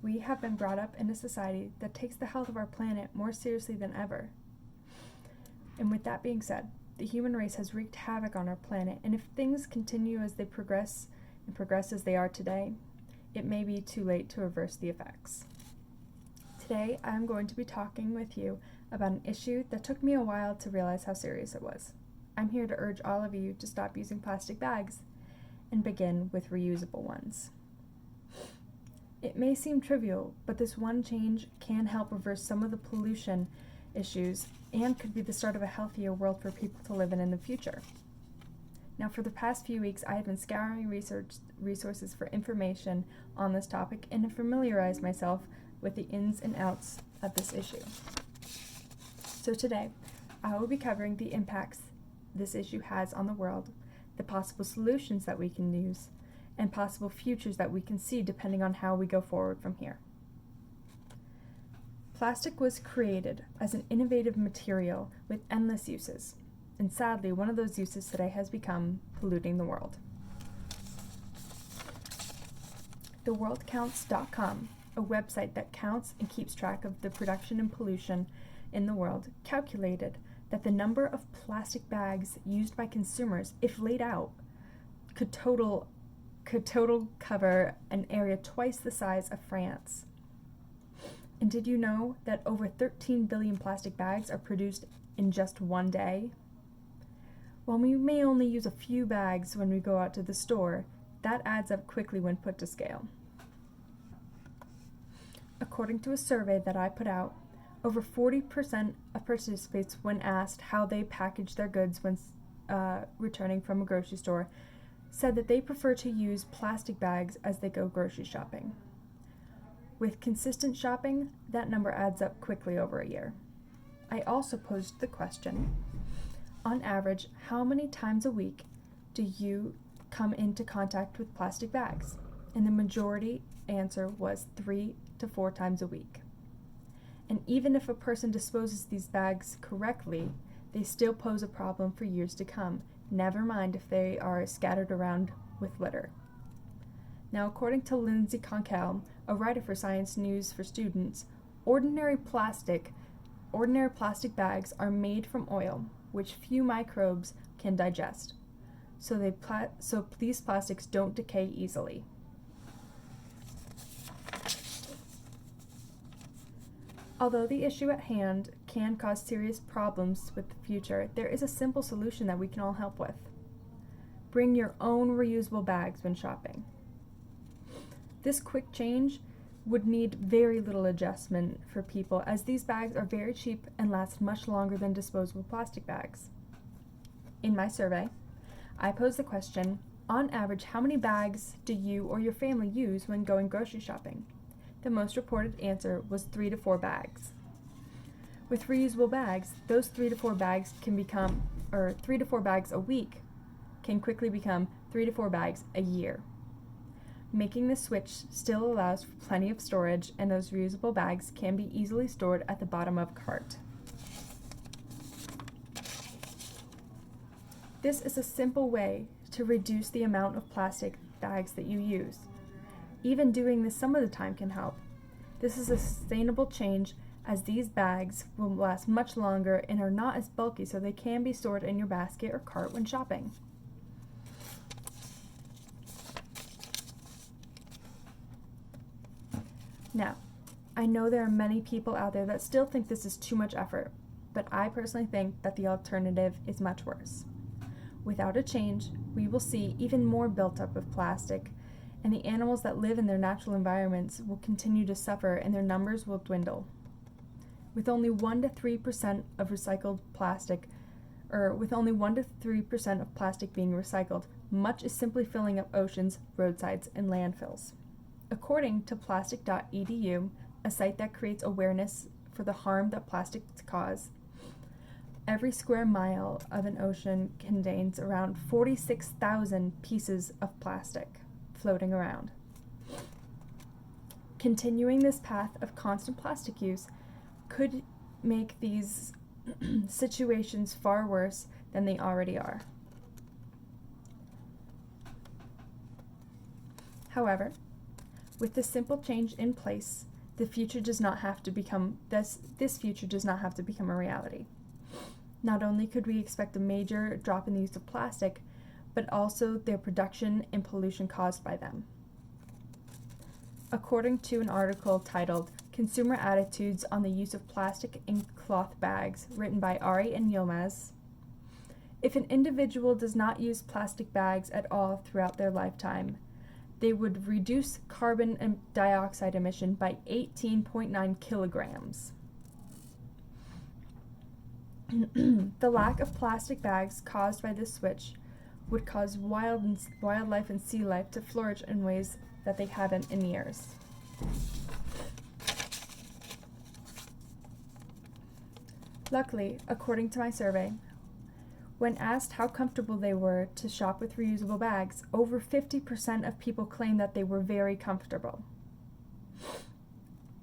We have been brought up in a society that takes the health of our planet more seriously than ever. And with that being said, the human race has wreaked havoc on our planet, and if things continue as they progress as they are today, it may be too late to reverse the effects. Today, I'm going to be talking with you about an issue that took me a while to realize how serious it was. I'm here to urge all of you to stop using plastic bags and begin with reusable ones. It may seem trivial, but this one change can help reverse some of the pollution issues and could be the start of a healthier world for people to live in the future. Now, for the past few weeks, I have been scouring resources for information on this topic and have familiarized myself with the ins and outs of this issue. So today, I will be covering the impacts this issue has on the world, the possible solutions that we can use, and possible futures that we can see depending on how we go forward from here. Plastic was created as an innovative material with endless uses, and sadly, one of those uses today has become polluting the world. TheWorldCounts.com, a website that counts and keeps track of the production and pollution in the world, calculated that the number of plastic bags used by consumers, if laid out, could total cover an area twice the size of France. And did you know that over 13 billion plastic bags are produced in just one day? While we may only use a few bags when we go out to the store, that adds up quickly when put to scale. According to a survey that I put out, over 40% of participants, when asked how they package their goods when returning from a grocery store, said that they prefer to use plastic bags as they go grocery shopping. With consistent shopping, that number adds up quickly over a year. I also posed the question, on average, how many times a week do you come into contact with plastic bags? And the majority answer was 3 to 4 times a week. And even if a person disposes these bags correctly, they still pose a problem for years to come, never mind if they are scattered around with litter. Now, according to Lindsay Conkell, a writer for Science News for Students, ordinary plastic bags are made from oil, which few microbes can digest. So these plastics don't decay easily. Although the issue at hand can cause serious problems with the future, there is a simple solution that we can all help with. Bring your own reusable bags when shopping. This quick change would need very little adjustment for people, as these bags are very cheap and last much longer than disposable plastic bags. In my survey, I posed the question, on average, how many bags do you or your family use when going grocery shopping? The most reported answer was 3 to 4 bags. With reusable bags, those 3 to 4 bags a week can quickly become 3 to 4 bags a year. Making the switch still allows for plenty of storage, and those reusable bags can be easily stored at the bottom of a cart. This is a simple way to reduce the amount of plastic bags that you use. Even doing this some of the time can help. This is a sustainable change, as these bags will last much longer and are not as bulky, so they can be stored in your basket or cart when shopping. Now, I know there are many people out there that still think this is too much effort, but I personally think that the alternative is much worse. Without a change, we will see even more buildup of plastic, and the animals that live in their natural environments will continue to suffer and their numbers will dwindle. With only 1 to 3% of recycled plastic, with only 1 to 3% of plastic being recycled, much is simply filling up oceans, roadsides, and landfills. According to plastic.edu, a site that creates awareness for the harm that plastics cause, every square mile of an ocean contains around 46,000 pieces of plastic floating around. Continuing this path of constant plastic use could make these situations far worse than they already are. However, With this simple change in place, this future does not have to become a reality. Not only could we expect a major drop in the use of plastic, but also their production and pollution caused by them. According to an article titled Consumer Attitudes on the Use of Plastic and Cloth Bags, written by Ari and Yilmaz, if an individual does not use plastic bags at all throughout their lifetime, they would reduce carbon dioxide emission by 18.9 kilograms. The lack of plastic bags caused by this switch would cause wildlife and sea life to flourish in ways that they haven't in years. Luckily, according to my survey, when asked how comfortable they were to shop with reusable bags, over 50% of people claimed that they were very comfortable.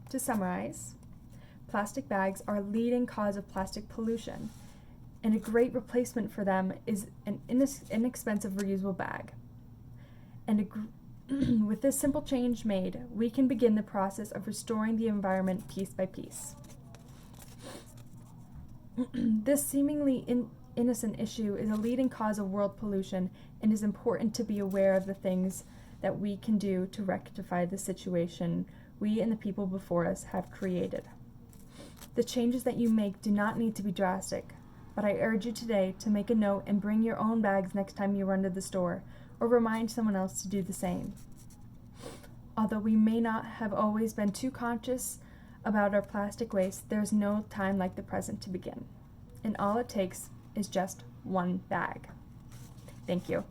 To summarize, plastic bags are a leading cause of plastic pollution, and a great replacement for them is an inexpensive reusable bag. And with this simple change made, we can begin the process of restoring the environment piece by piece. This seemingly innocent issue is a leading cause of world pollution, and is important to be aware of the things that we can do to rectify the situation we and the people before us have created. The changes that you make do not need to be drastic, but I urge you today to make a note and bring your own bags next time you run to the store, or remind someone else to do the same. Although we may not have always been too conscious about our plastic waste, there is no time like the present to begin. And all it takes is just one bag. Thank you.